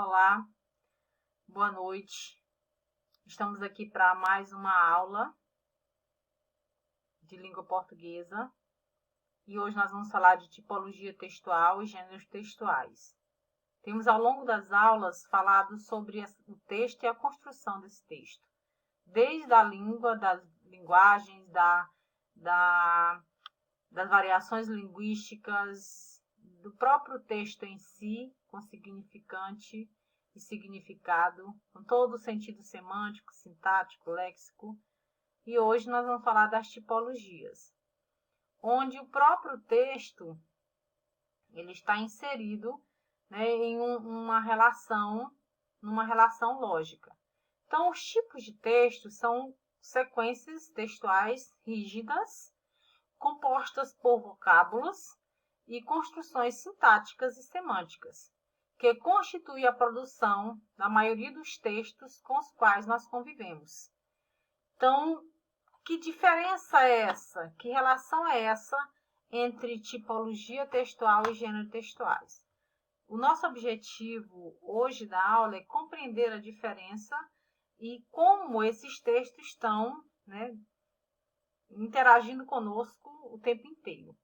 Olá, boa noite. Estamos aqui para mais uma aula de língua portuguesa e hoje nós vamos falar de tipologia textual e gêneros textuais. Temos ao longo das aulas falado sobre o texto e a construção desse texto, desde a língua, das linguagens, das variações linguísticas, do próprio texto em si, com significante e significado, com todo o sentido semântico, sintático, léxico. E hoje nós vamos falar das tipologias, onde o próprio texto ele está inserido, né, em numa relação lógica. Então, os tipos de texto são sequências textuais rígidas, compostas por vocábulos e construções sintáticas e semânticas, que constitui a produção da maioria dos textos com os quais nós convivemos. Então, que diferença é essa? Que relação é essa entre tipologia textual e gênero textuais? O nosso objetivo hoje da aula é compreender a diferença e como esses textos estão, né, interagindo conosco o tempo inteiro.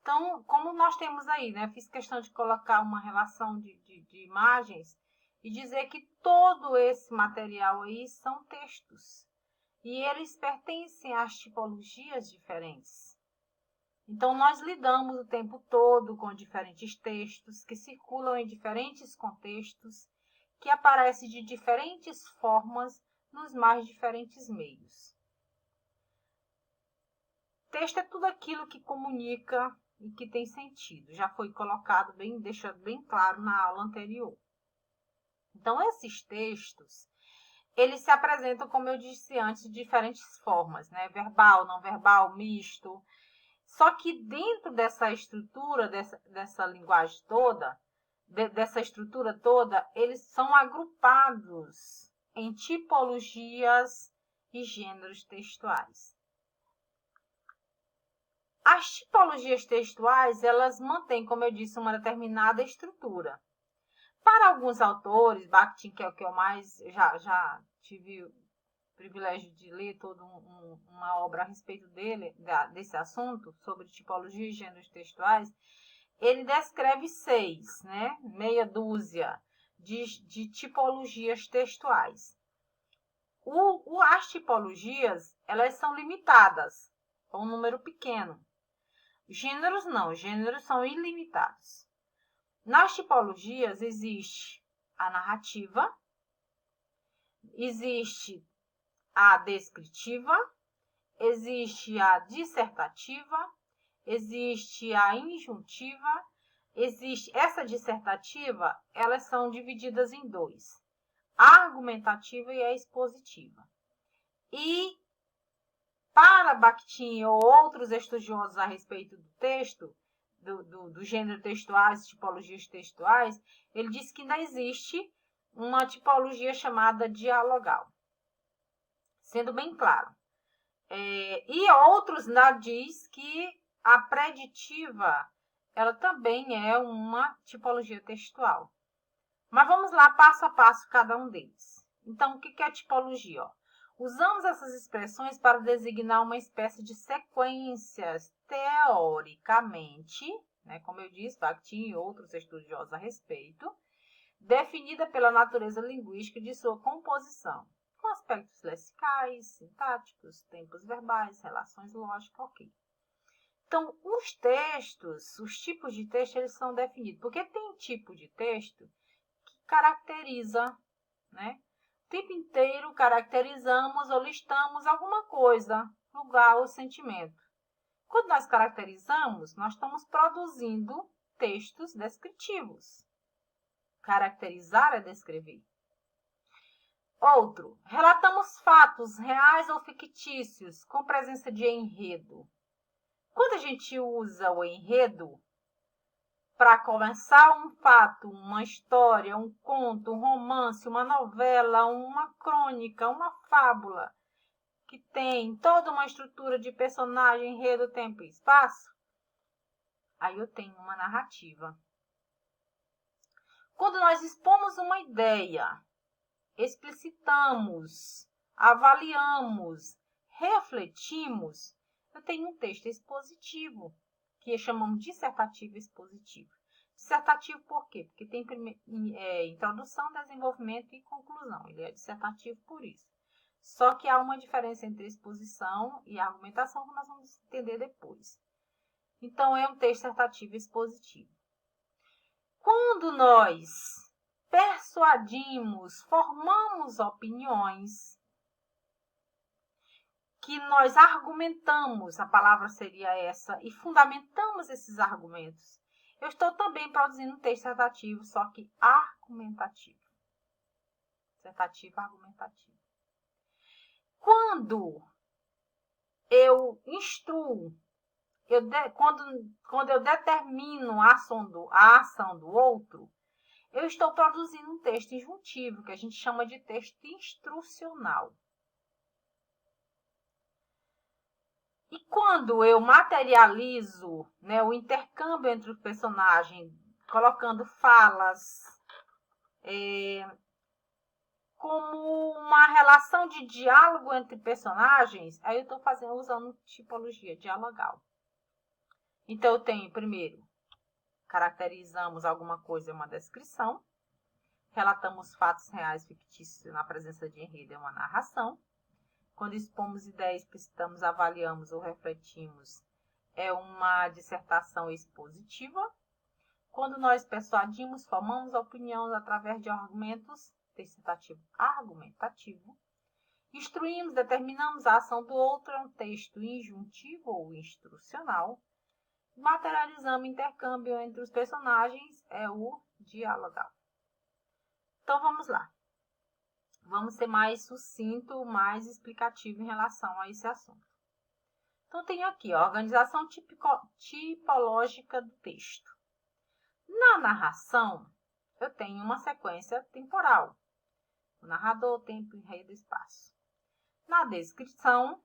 Então, como nós temos aí, né, fiz questão de colocar uma relação de imagens e dizer que todo esse material aí são textos e eles pertencem às tipologias diferentes. Então, nós lidamos o tempo todo com diferentes textos que circulam em diferentes contextos, que aparecem de diferentes formas nos mais diferentes meios. Texto é tudo aquilo que comunica e que tem sentido. Já foi colocado deixado bem claro na aula anterior. Então, esses textos, eles se apresentam, como eu disse antes, de diferentes formas, né? Verbal, não verbal, misto. Só que dentro dessa estrutura, dessa linguagem toda, dessa estrutura toda, eles são agrupados em tipologias e gêneros textuais. As tipologias textuais, elas mantêm, como eu disse, uma determinada estrutura. Para alguns autores, Bakhtin, que é o que eu mais já tive o privilégio de ler toda uma obra a respeito desse assunto, sobre tipologia e gêneros textuais, ele descreve 6, né, meia dúzia de tipologias textuais. As tipologias, elas são limitadas a um número pequeno. Gêneros não, gêneros são ilimitados. Nas tipologias existe a narrativa, existe a descritiva, existe a dissertativa, existe a injuntiva, existe essa dissertativa, elas são divididas em 2, a argumentativa e a expositiva. E para Bakhtin ou outros estudiosos a respeito do texto, do gênero textuais, tipologias textuais, ele diz que ainda existe uma tipologia chamada dialogal. Sendo bem claro. E outros diz que a preditiva, ela também é uma tipologia textual. Mas vamos lá, passo a passo, cada um deles. Então, o que é tipologia? Usamos essas expressões para designar uma espécie de sequências teoricamente, né, como eu disse, Bakhtin e outros estudiosos a respeito, definida pela natureza linguística de sua composição, com aspectos lexicais, sintáticos, tempos verbais, relações lógicas, ok. Então, os textos, os tipos de texto, eles são definidos, porque tem tipo de texto que caracteriza, né? O tempo inteiro caracterizamos ou listamos alguma coisa, lugar ou sentimento. Quando nós caracterizamos, nós estamos produzindo textos descritivos. Caracterizar é descrever. Outro, relatamos fatos reais ou fictícios com presença de enredo. Quando a gente usa o enredo para começar um fato, uma história, um conto, um romance, uma novela, uma crônica, uma fábula, que tem toda uma estrutura de personagem, enredo, tempo e espaço, aí eu tenho uma narrativa. Quando nós expomos uma ideia, explicitamos, avaliamos, refletimos, eu tenho um texto expositivo, que chamamos de dissertativo expositivo. Dissertativo por quê? Porque tem introdução, desenvolvimento e conclusão. Ele é dissertativo por isso. Só que há uma diferença entre exposição e argumentação que nós vamos entender depois. Então, é um texto dissertativo expositivo. Quando nós persuadimos, formamos opiniões, que nós argumentamos, a palavra seria essa, e fundamentamos esses argumentos, eu estou também produzindo um texto dissertativo, só que argumentativo. Dissertativo argumentativo. Quando eu instruo, quando eu determino a ação do outro, eu estou produzindo um texto injuntivo, que a gente chama de texto instrucional. E quando eu materializo, né, o intercâmbio entre os personagens, colocando falas como uma relação de diálogo entre personagens, aí eu estou usando tipologia dialogal. Então, eu tenho, primeiro, caracterizamos alguma coisa, é uma descrição. Relatamos fatos reais fictícios na presença de enredo, é uma narração. Quando expomos ideias, explicitamos, avaliamos ou refletimos, é uma dissertação expositiva. Quando nós persuadimos, formamos opinião através de argumentos, dissertativo argumentativo. Instruímos, determinamos a ação do outro, é um texto injuntivo ou instrucional. Materializamos intercâmbio entre os personagens, é o dialogal. Então, vamos lá. Vamos ser mais sucinto, mais explicativo em relação a esse assunto. Então, tenho aqui a organização tipológica do texto. Na narração, eu tenho uma sequência temporal. O narrador, o tempo, enredo, espaço. Na descrição,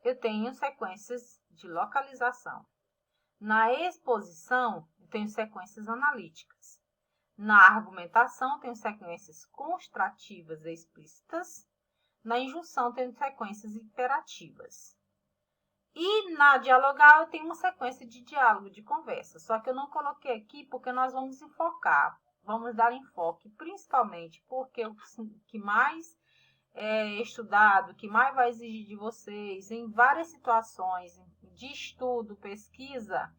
eu tenho sequências de localização. Na exposição, eu tenho sequências analíticas. Na argumentação, tenho sequências construtivas e explícitas. Na injunção, tenho sequências imperativas. E na dialogal, eu tenho uma sequência de diálogo, de conversa. Só que eu não coloquei aqui porque nós vamos enfocar. Vamos dar enfoque, principalmente porque o que mais é estudado, o que mais vai exigir de vocês, em várias situações de estudo, pesquisa,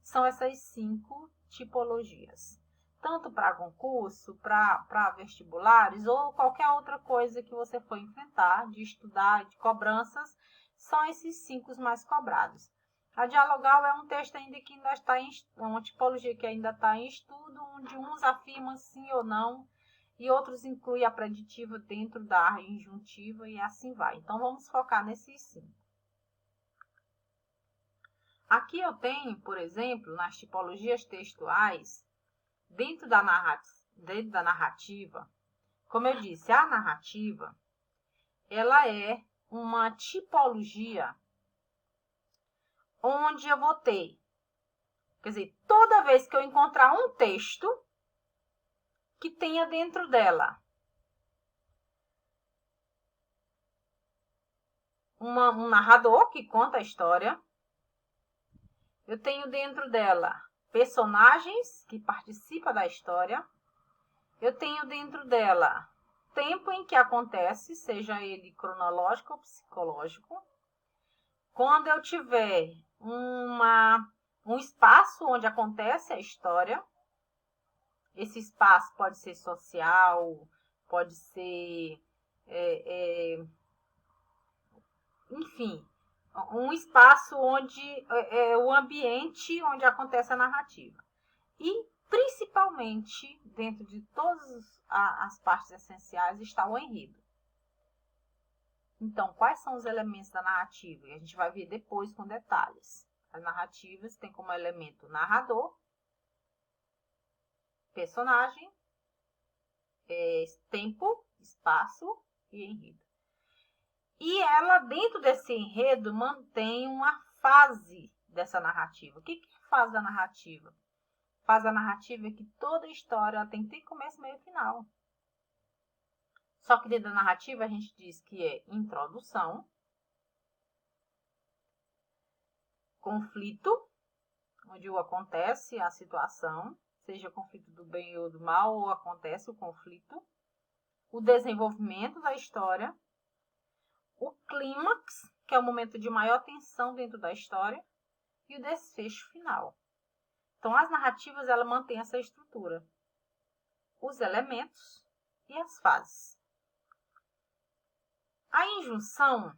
são essas 5 tipologias. Tanto para concurso, para vestibulares ou qualquer outra coisa que você for enfrentar, de estudar, de cobranças, são esses 5 mais cobrados. A dialogal é um texto ainda que ainda está uma tipologia que ainda está em estudo, onde uns afirmam sim ou não, e outros incluem a preditiva dentro da injuntiva e assim vai. Então, vamos focar nesses 5. Aqui eu tenho, por exemplo, nas tipologias textuais, dentro da narrativa, como eu disse, a narrativa, ela é uma tipologia onde eu vou ter, quer dizer, toda vez que eu encontrar um texto que tenha dentro dela um narrador que conta a história, eu tenho dentro dela personagens que participam da história, eu tenho dentro dela tempo em que acontece, seja ele cronológico ou psicológico. Quando eu tiver um espaço onde acontece a história, esse espaço pode ser social, pode ser, enfim, um espaço onde é o ambiente onde acontece a narrativa. E, principalmente, dentro de todas as partes essenciais, está o enredo. Então, quais são os elementos da narrativa? E a gente vai ver depois com detalhes. As narrativas têm como elemento narrador, personagem, tempo, espaço e enredo. E ela, dentro desse enredo, mantém uma fase dessa narrativa. O que faz da narrativa? Faz a narrativa que toda história ela tem que ter começo, meio e final. Só que dentro da narrativa a gente diz que é introdução, conflito, onde acontece a situação, seja conflito do bem ou do mal, ou acontece o conflito, o desenvolvimento da história, o clímax, que é o momento de maior tensão dentro da história, e o desfecho final. Então, as narrativas, ela mantém essa estrutura, os elementos e as fases. A injunção,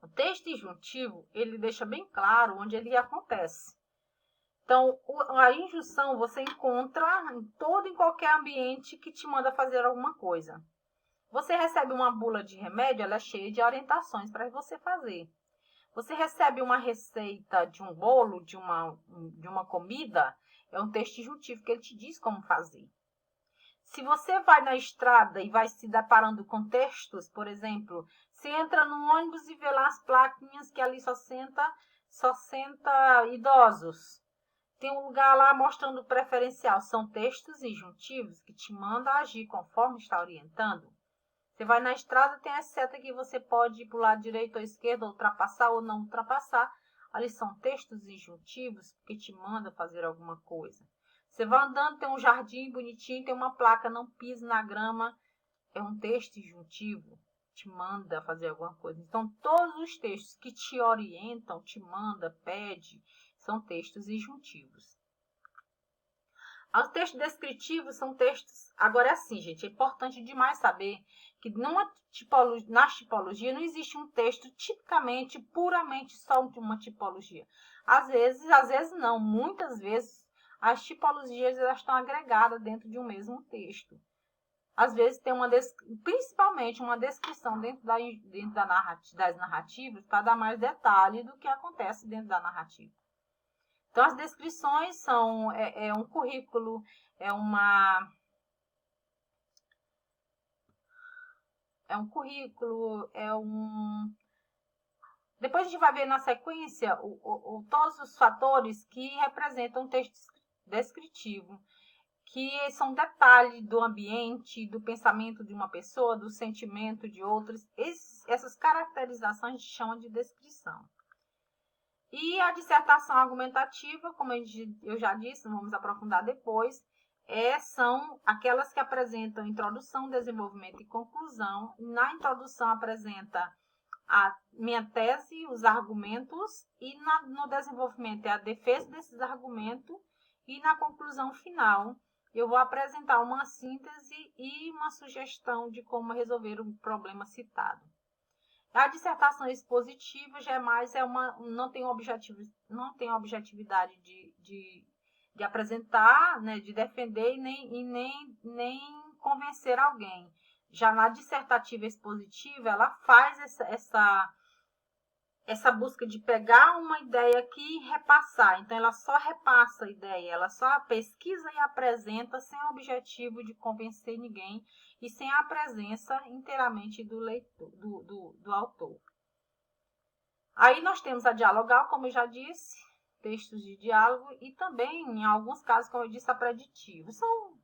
o texto injuntivo, ele deixa bem claro onde ele acontece. Então, a injunção você encontra em qualquer ambiente que te manda fazer alguma coisa. Você recebe uma bula de remédio, ela é cheia de orientações para você fazer. Você recebe uma receita de um bolo, de uma comida, é um texto injuntivo que ele te diz como fazer. Se você vai na estrada e vai se deparando com textos, por exemplo, você entra no ônibus e vê lá as plaquinhas que ali só senta idosos. Tem um lugar lá mostrando preferencial. São textos injuntivos que te mandam agir conforme está orientando. Você vai na estrada, tem a seta que você pode ir para o lado direito ou esquerdo, ultrapassar ou não ultrapassar. Ali são textos injuntivos que te mandam fazer alguma coisa. Você vai andando, tem um jardim bonitinho, tem uma placa, não pise na grama. É um texto injuntivo, te manda fazer alguma coisa. Então, todos os textos que te orientam, te manda, pede, são textos injuntivos. Os textos descritivos são textos... Agora é assim, gente, é importante demais saber que na tipologia não existe um texto tipicamente, puramente só de uma tipologia. Às vezes não, muitas vezes as tipologias elas estão agregadas dentro de um mesmo texto. Às vezes tem principalmente uma descrição dentro das narrativas para dar mais detalhe do que acontece dentro da narrativa. Então, as descrições são um currículo, Depois a gente vai ver na sequência todos os fatores que representam o texto descritivo, que são detalhes do ambiente, do pensamento de uma pessoa, do sentimento de outras. Essas caracterizações a gente chama de descrição. E a dissertação argumentativa, como eu já disse, vamos aprofundar depois, são aquelas que apresentam introdução, desenvolvimento e conclusão. Na introdução apresenta a minha tese, os argumentos, e no desenvolvimento é a defesa desses argumentos, e na conclusão final eu vou apresentar uma síntese e uma sugestão de como resolver o problema citado. A dissertação expositiva já não tem objetividade de apresentar, né, de defender e nem convencer alguém. Já na dissertativa expositiva, ela faz essa busca de pegar uma ideia aqui e repassar. Então, ela só repassa a ideia, ela só pesquisa e apresenta sem o objetivo de convencer ninguém e sem a presença inteiramente do leitor, do autor. Aí nós temos a dialogal, como eu já disse, textos de diálogo e também, em alguns casos, como eu disse, a preditiva. São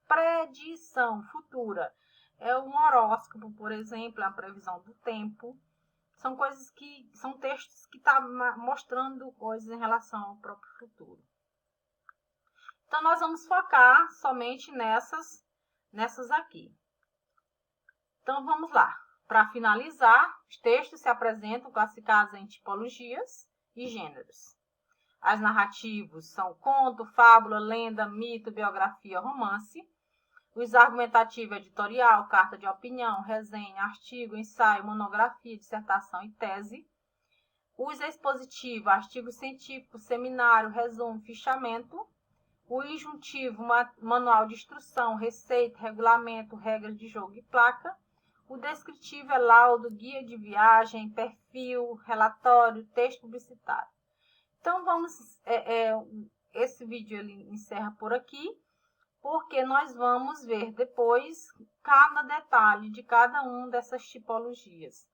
predição futura. É um horóscopo, por exemplo, a previsão do tempo. São textos que estão mostrando coisas em relação ao próprio futuro. Então, nós vamos focar somente nessas aqui. Então, vamos lá. Para finalizar, os textos se apresentam classificados em tipologias e gêneros. As narrativas são conto, fábula, lenda, mito, biografia, romance. Os argumentativos editorial, carta de opinião, resenha, artigo, ensaio, monografia, dissertação e tese. Os expositivos, artigo científico, seminário, resumo, fichamento. O injuntivo, manual de instrução, receita, regulamento, regras de jogo e placa. O descritivo é laudo, guia de viagem, perfil, relatório, texto publicitário. Então, esse vídeo ele encerra por aqui, porque nós vamos ver depois cada detalhe de cada uma dessas tipologias.